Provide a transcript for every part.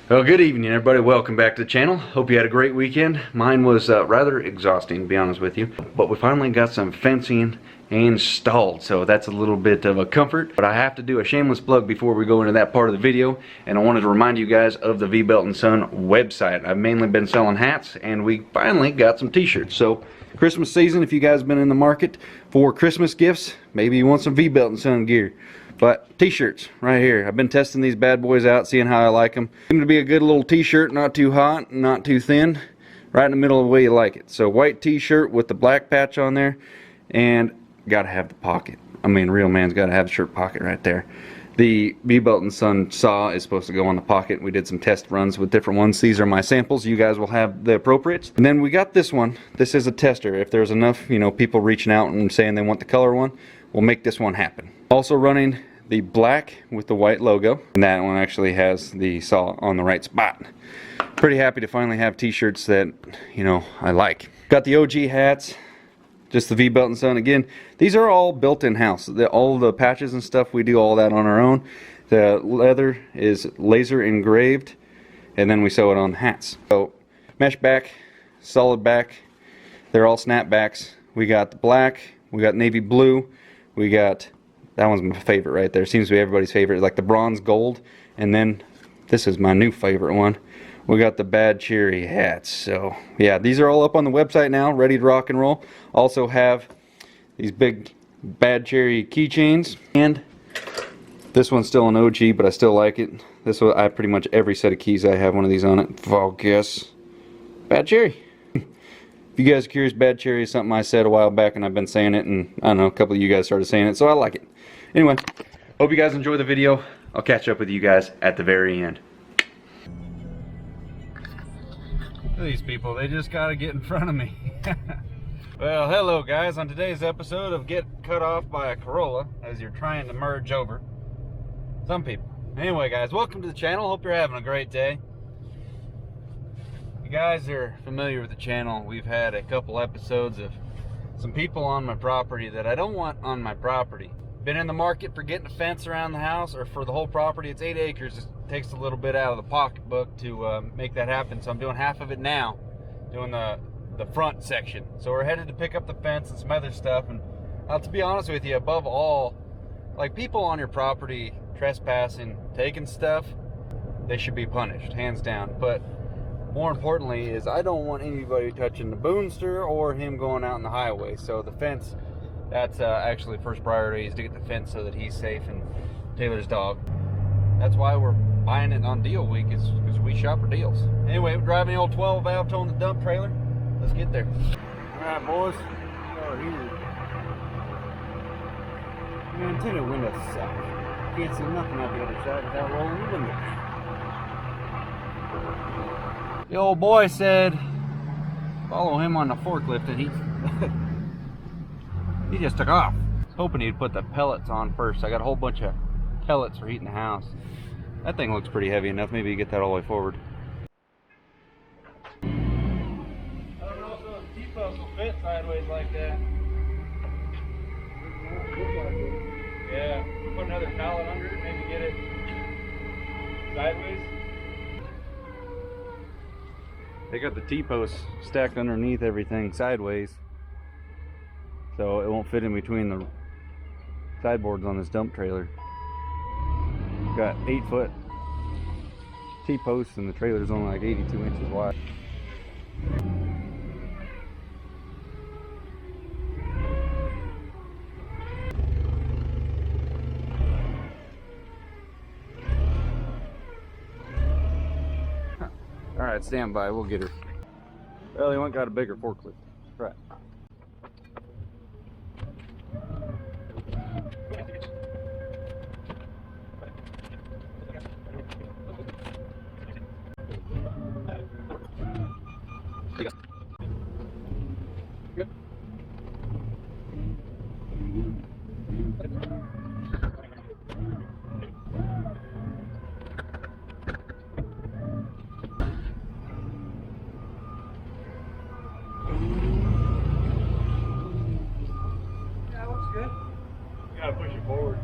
Well, good evening, everybody. Welcome back to the channel. Hope you had a great weekend. Mine was rather exhausting, to be honest with you. But we finally got some fencing installed, so that's a little bit of a comfort. But I have to do a shameless plug before we go into that part of the video, and I wanted to remind you guys of the V-Belt & Son website. I've mainly been selling hats, and we finally got some t-shirts. So Christmas season, if you guys have been in the market for Christmas gifts, maybe you want some V-Belt & Son gear. But t-shirts right here. I've been testing these bad boys out, seeing how I like them. Seem to be a good little t-shirt, not too hot, not too thin, right in the middle of the way you like it. So white t-shirt with the black patch on there, and gotta have the pocket. I mean, real man's gotta have the shirt pocket right there. The V-Belt & Son saw is supposed to go on the pocket. We did some test runs with different ones. These are my samples. You guys will have the appropriates. And then we got this one. This is a tester. If there's enough, people reaching out and saying they want the color one, we'll make this one happen. Also running the black with the white logo, and that one actually has the saw on the right spot. Pretty happy to finally have t-shirts that I like. Got the OG hats, just the V-Belt & Son. Again, these are all built in-house. All the patches and stuff, we do all that on our own. The leather is laser engraved, and then we sew it on the hats. So mesh back, solid back, they're all snapbacks. We got the black, we got navy blue, we got, that one's my favorite right there. Seems to be everybody's favorite, like the bronze gold. And then this is my new favorite one. We got the Bad Cherry hats. So yeah, these are all up on the website now, ready to rock and roll. Also have these big Bad Cherry keychains, and this one's still an OG, but I still like it. This one, I pretty much every set of keys I have one of these on it. Focus. Bad Cherry. If you guys are curious, Bad Cherry is something I said a while back, and I've been saying it, and I don't know, a couple of you guys started saying it, so I like it. Anyway, hope you guys enjoy the video. I'll catch up with you guys at the very end. These people, they just gotta get in front of me. Well, hello guys. On today's episode of Get Cut Off by a Corolla as you're trying to merge over. Some people. Anyway guys, welcome to the channel. Hope you're having a great day. If you guys are familiar with the channel, we've had a couple episodes of some people on my property that I don't want on my property. Been in the market for getting a fence around the house or for the whole property. It's 8 acres. It takes a little bit out of the pocketbook to make that happen. So I'm doing half of it now, doing the front section. So we're headed to pick up the fence and some other stuff. And to be honest with you, above all, like people on your property trespassing, taking stuff, they should be punished, hands down. But more importantly is I don't want anybody touching the boonster or him going out in the highway. So the fence, that's actually first priority, is to get the fence so that he's safe and Taylor's dog. That's why we're buying it on deal week, is because we shop for deals. Anyway, we're driving the old 12 valve towing the dump trailer. Let's get there. All right, boys. Oh, here. Man, tinted windows suck. Can't see nothing out the other side without rolling the windows. The old boy said, follow him on the forklift, and he just took off. I was hoping he'd put the pellets on first. I got a whole bunch of pellets for heating the house. That thing looks pretty heavy enough. Maybe you get that all the way forward. I don't know if those T-posts will fit sideways like that. Yeah, put another pallet under it, maybe get it sideways. They got the T-posts stacked underneath everything sideways, so it won't fit in between the sideboards on this dump trailer. Got 8-foot T-posts, and the trailer's only like 82 inches wide. Alright, stand by, we'll get her. Well, he went got a bigger forklift. Right. Push it forward.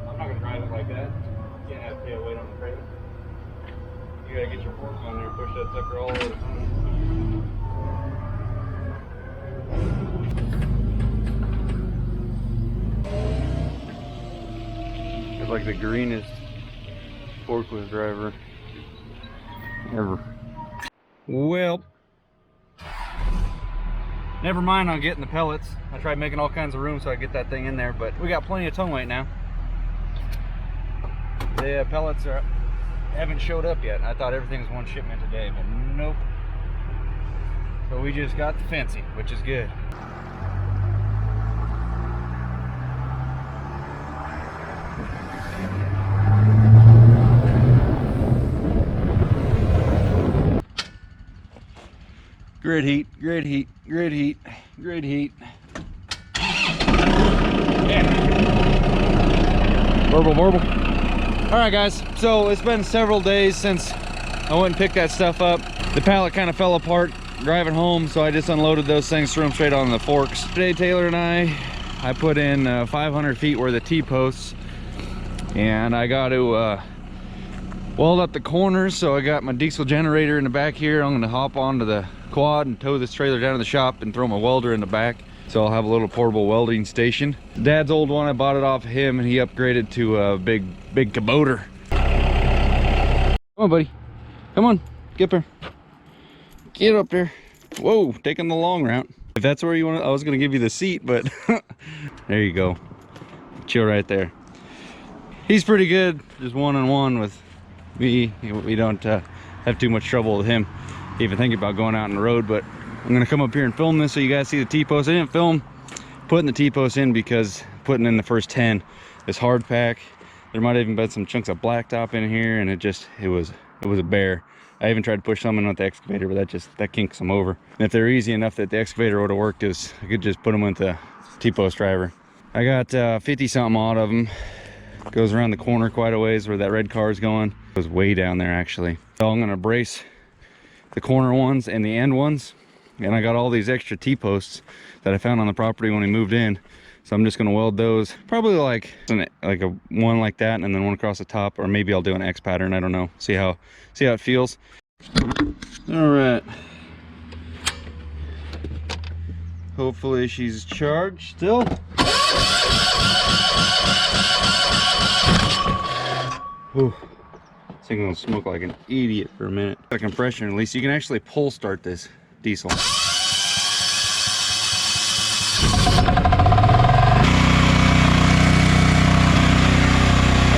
I'm not going to drive it like that. You can't have tail weight on the trailer. You gotta get your fork on there, push that sucker all the way. It's like the greenest forklift driver ever. Well, never mind on getting the pellets. I tried making all kinds of room so I get that thing in there, but we got plenty of tongue weight now. The pellets haven't showed up yet. I thought everything was one shipment today, but nope. So we just got the fencing, which is good. Grid heat, grid heat, grid heat, grid heat. Yeah. Burble, burble. All right, guys. So it's been several days since I went and picked that stuff up. The pallet kind of fell apart driving home, so I just unloaded those things, threw them straight on the forks. Today, Taylor and I put in 500 feet worth of T-posts, and I got to weld up the corners. So I got my diesel generator in the back here. I'm gonna hop onto the quad and tow this trailer down to the shop and throw my welder in the back, so I'll have a little portable welding station. Dad's old one, I bought it off of him, and he upgraded to a big Kubota. Come on, buddy, come on, get up there, get up there. Whoa, taking the long route. If that's where you want, I was gonna give you the seat, but there you go, chill right there. He's pretty good, just one-on-one with me. We don't have too much trouble with him even thinking about going out on the road. But I'm gonna come up here and film this so you guys see the T-post. I didn't film putting the T-post in because putting in the first 10 is hard pack. There might have even been some chunks of blacktop in here, and it was a bear. I even tried to push some in with the excavator, but that kinks them over. And if they're easy enough that the excavator would have worked, I could just put them with the T-post driver. I got 50 something odd of them. Goes around the corner quite a ways where that red car is going. It goes way down there actually. So I'm gonna brace the corner ones and the end ones, and I got all these extra T-posts that I found on the property when we moved in, so I'm just gonna weld those, probably like a one like that and then one across the top, or maybe I'll do an X pattern. I don't know, see how it feels. All right, hopefully she's charged still. Whew. This thing will smoke like an idiot for a minute. The compression, at least you can actually pull start this diesel. Got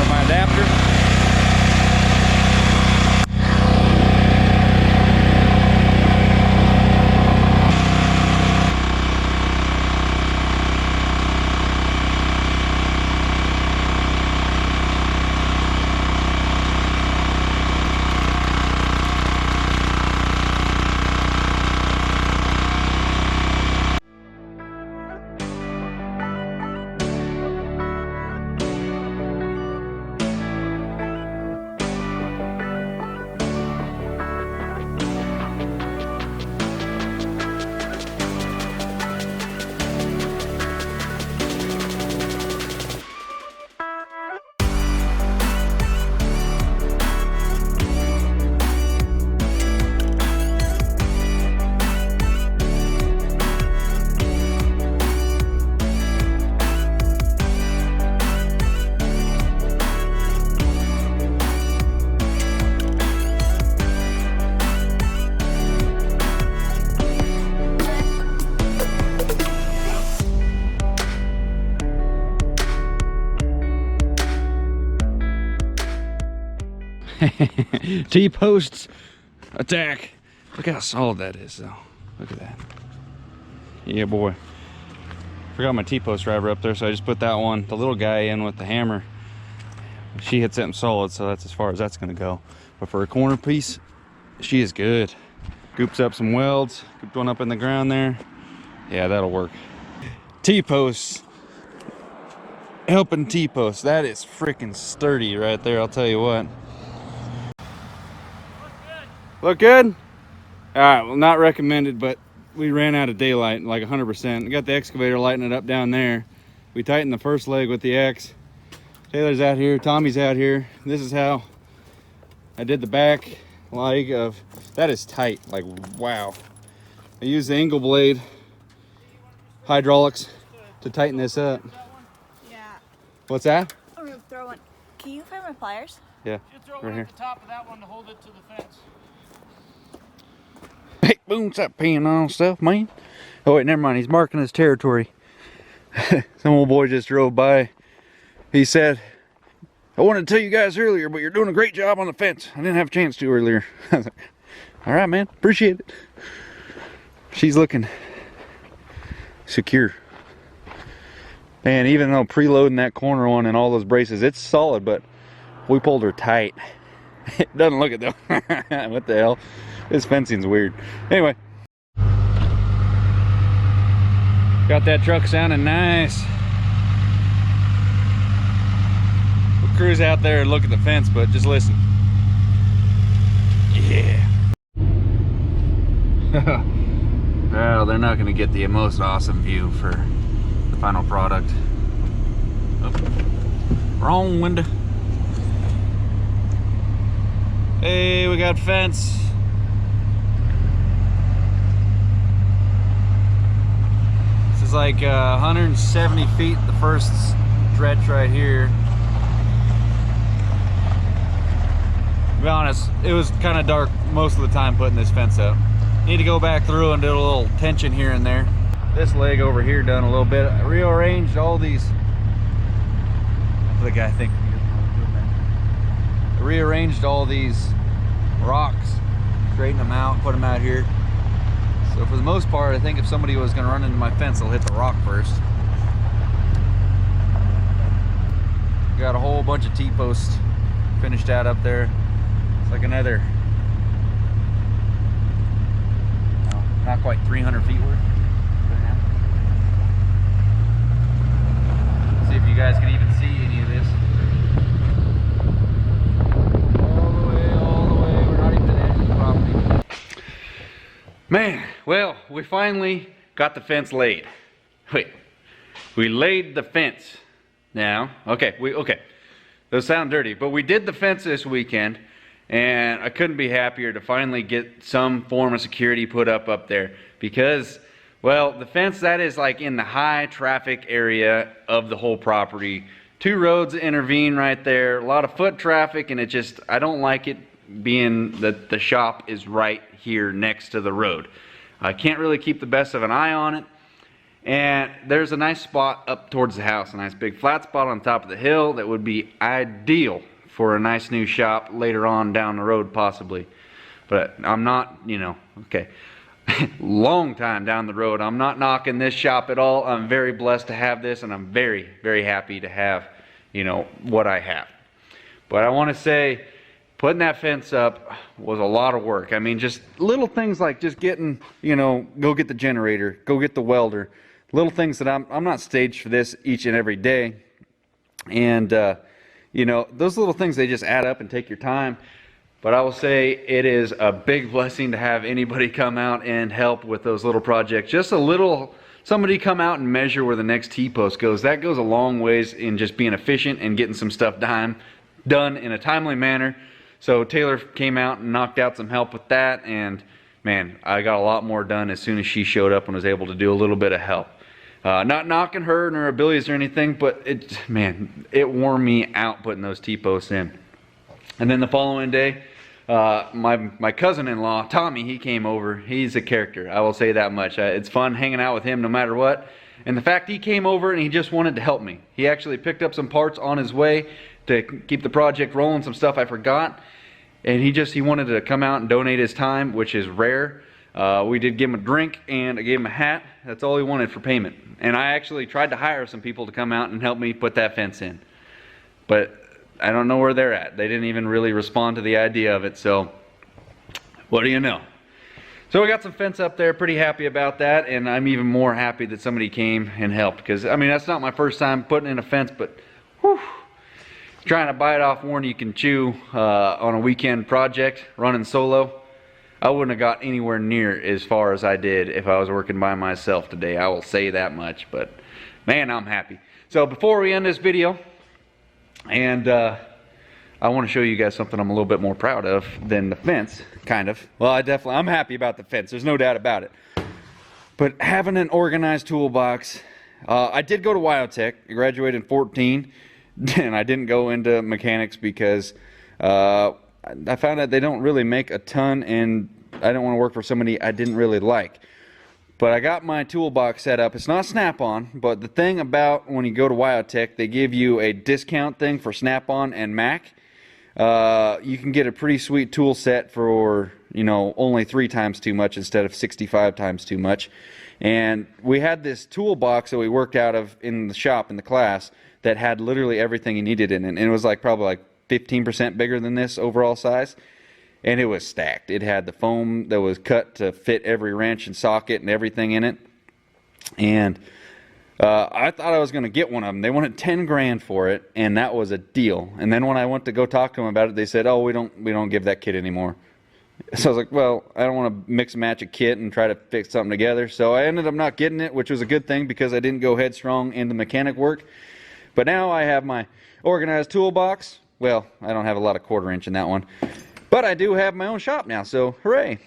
my adapter. T-posts attack. Look how solid that is though. Look at that. Yeah, boy. Forgot my T-post driver up there, so I just put that one, the little guy, in with the hammer. She hit something solid, so that's as far as that's gonna go. But for a corner piece, she is good. Scoops up some welds, scooped one up in the ground there. Yeah, that'll work. T-posts. Helping T-posts. That is freaking sturdy right there, I'll tell you what. Look good? All right, well, not recommended, but we ran out of daylight, like 100%. We got the excavator lighting it up down there. We tightened the first leg with the X. Taylor's out here, Tommy's out here. This is how I did the back. like that is tight, like wow. I use the angle blade hydraulics to tighten this up. Yeah. What's that? I'm gonna throw one. Can you find my pliers? Yeah. You throw Right one here. at the top of that one to hold it to the fence. Hey, boom, stop peeing on stuff, man. Oh wait, never mind. He's marking his territory. Some old boy just drove by. He said, I wanted to tell you guys earlier, but you're doing a great job on the fence. I didn't have a chance to earlier. I was like, all right, man, appreciate it. She's looking secure. Man, even though preloading that corner one and all those braces, it's solid, but we pulled her tight. It doesn't look it though. What the hell? This fencing's weird. Anyway. Got that truck sounding nice. We'll cruise out there and look at the fence, but just listen. Yeah. Well, they're not gonna get the most awesome view for the final product. Oh, wrong window. Hey, we got fence. This is like 170 feet, the first stretch right here. To be honest, it was kind of dark most of the time putting this fence up. Need to go back through and do a little tension here and there. This leg over here done a little bit. I rearranged all these. The guy think. I rearranged all these rocks, straightened them out, put them out here. So for the most part, I think if somebody was going to run into my fence, they'll hit the rock first. Got a whole bunch of T-posts finished out up there. It's like another, no, not quite 300 feet worth. See if you guys can even see any of this. All the way, we're not even to the edge of the property. Man, well, we finally got the fence laid. Wait, we laid the fence. Now, okay, those sound dirty, but we did the fence this weekend, and I couldn't be happier to finally get some form of security put up there, because, well, the fence that is like in the high traffic area of the whole property. 2 roads intervene right there, a lot of foot traffic, and it just, I don't like it being that the shop is right here next to the road. I can't really keep the best of an eye on it. And there's a nice spot up towards the house, a nice big flat spot on top of the hill that would be ideal for a nice new shop later on down the road possibly. But I'm not, you know, okay, long time down the road. I'm not knocking this shop at all. I'm very blessed to have this, and I'm very, very happy to have, you know, what I have. But I want to say, putting that fence up was a lot of work. I mean, just little things like just getting, you know, go get the generator, go get the welder. Little things that I'm not staged for this each and every day. And, you know, those little things, they just add up and take your time. But I will say it is a big blessing to have anybody come out and help with those little projects. Just a little, somebody come out and measure where the next T-post goes. That goes a long ways in just being efficient and getting some stuff done in a timely manner. So Taylor came out and knocked out some help with that, and man, I got a lot more done as soon as she showed up and was able to do a little bit of help. Not knocking her and her abilities or anything, but it wore me out putting those T-posts in. And then the following day, my cousin-in-law, Tommy, he came over. He's a character, I will say that much. It's fun hanging out with him no matter what. And the fact he came over and he just wanted to help me. He actually picked up some parts on his way to keep the project rolling, some stuff I forgot. And he wanted to come out and donate his time, which is rare. We did give him a drink and I gave him a hat. That's all he wanted for payment. And I actually tried to hire some people to come out and help me put that fence in. But I don't know where they're at. They didn't even really respond to the idea of it, so what do you know? So we got some fence up there, pretty happy about that, and I'm even more happy that somebody came and helped, because I mean, that's not my first time putting in a fence, but whew, trying to bite off more than you can chew on a weekend project, running solo. I wouldn't have got anywhere near as far as I did if I was working by myself today. I will say that much, but man, I'm happy. So before we end this video, and I want to show you guys something I'm a little bit more proud of than the fence, kind of. Well, I'm happy about the fence. There's no doubt about it. But having an organized toolbox, I did go to WyoTech. I graduated in 14, and I didn't go into mechanics because I found out they don't really make a ton, and I didn't want to work for somebody I didn't really like. But I got my toolbox set up. It's not Snap-on, but the thing about when you go to WyoTech, they give you a discount thing for Snap-on and Mac. You can get a pretty sweet tool set for, you know, only 3 times too much instead of 65 times too much. And we had this toolbox that we worked out of in the shop, in the class, that had literally everything you needed in it. And it was like probably like 15% bigger than this overall size. And it was stacked. It had the foam that was cut to fit every wrench and socket and everything in it. And I thought I was going to get one of them. They wanted 10 grand for it, and that was a deal. And then when I went to go talk to them about it, they said, "Oh, we don't give that kit anymore." So I was like, "Well, I don't want to mix and match a kit and try to fix something together." So I ended up not getting it, which was a good thing because I didn't go headstrong into mechanic work. But now I have my organized toolbox. Well, I don't have a lot of 1/4 inch in that one, but I do have my own shop now. So hooray!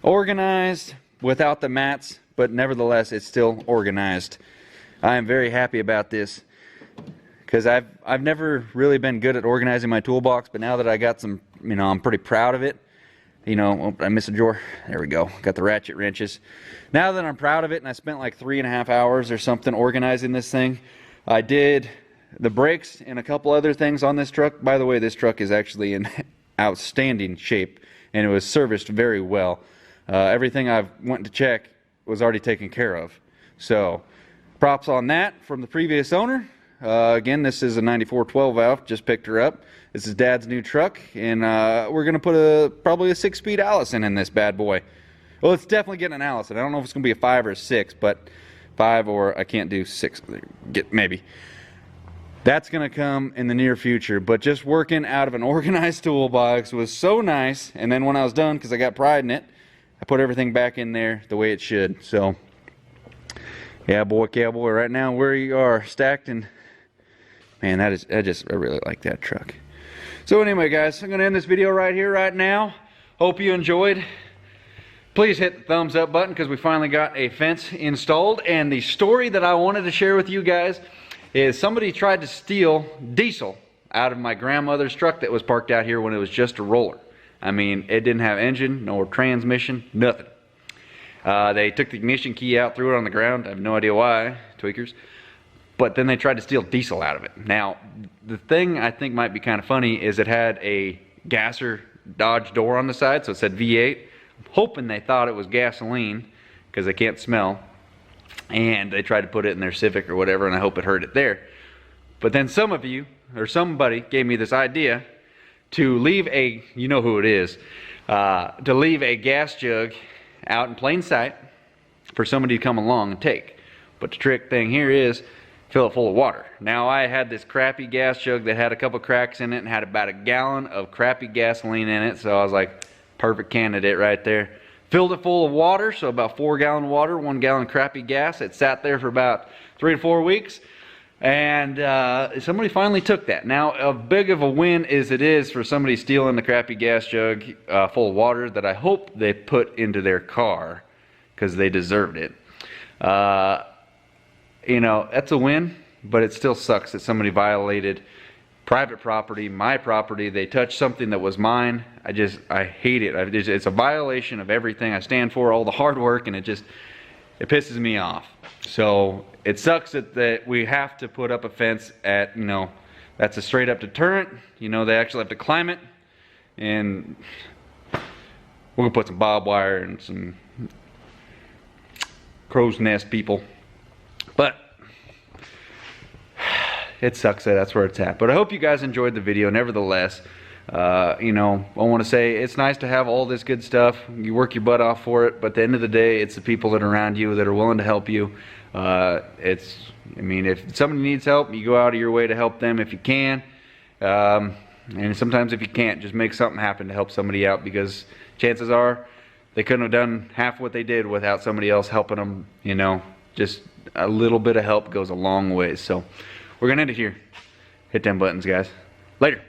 Organized without the mats, but nevertheless it's still organized. I am very happy about this because I've never really been good at organizing my toolbox, but now that I got some, you know, I'm pretty proud of it. You know, oh, I missed a drawer. There we go. Got the ratchet wrenches. Now that I'm proud of it, and I spent like 3.5 hours or something organizing this thing, I did the brakes and a couple other things on this truck. By the way, this truck is actually in outstanding shape, and it was serviced very well. Everything I've went to check was already taken care of. So props on that from the previous owner. Again, this is a 94 12 valve, just picked her up. This is Dad's new truck, and we're going to put probably a 6-speed Allison in this bad boy. Well, it's definitely getting an Allison. I don't know if it's going to be a 5 or a 6, but 5, or I can't do 6, maybe. That's going to come in the near future, but just working out of an organized toolbox was so nice. And then when I was done, because I got pride in it, I put everything back in there the way it should. So yeah, boy, cowboy, right now we are stacked, and man, I really like that truck. So anyway, guys, I'm gonna end this video right here, right now. Hope you enjoyed. Please hit the thumbs up button because we finally got a fence installed. And the story that I wanted to share with you guys is somebody tried to steal diesel out of my grandmother's truck that was parked out here when it was just a roller. I mean, it didn't have engine, nor transmission, nothing. They took the ignition key out, threw it on the ground. I have no idea why, tweakers. But then they tried to steal diesel out of it. Now, the thing I think might be kind of funny is it had a gasser Dodge door on the side, so it said V8. I'm hoping they thought it was gasoline because they can't smell. And they tried to put it in their Civic or whatever, and I hope it heard it there. But then some of you, or somebody, gave me this idea to leave a, you know who it is, to leave a gas jug out in plain sight for somebody to come along and take. But the trick thing here is fill it full of water. Now, I had this crappy gas jug that had a couple cracks in it and had about a gallon of crappy gasoline in it, so I was like, perfect candidate right there. Filled it full of water, so about 4 gallon water, 1 gallon crappy gas. It sat there for about 3 to 4 weeks. And somebody finally took that. Now, as big of a win as it is for somebody stealing the crappy gas jug full of water that I hope they put into their car because they deserved it. You know, that's a win, but it still sucks that somebody violated private property, my property. They touched something that was mine. I hate it. It's a violation of everything I stand for, all the hard work, and it pisses me off. So it sucks that we have to put up a fence at, you know, that's a straight up deterrent. You know, they actually have to climb it, and we're gonna put some barbed wire and some crow's nest people. But it sucks that that's where it's at. But I hope you guys enjoyed the video nevertheless. You know, I want to say it's nice to have all this good stuff. You work your butt off for it, but at the end of the day, it's the people that are around you that are willing to help you. I mean, if somebody needs help, you go out of your way to help them if you can. And sometimes if you can't, just make something happen to help somebody out, because chances are they couldn't have done half what they did without somebody else helping them. You know, just a little bit of help goes a long way. So we're going to end it here. Hit them buttons, guys. Later.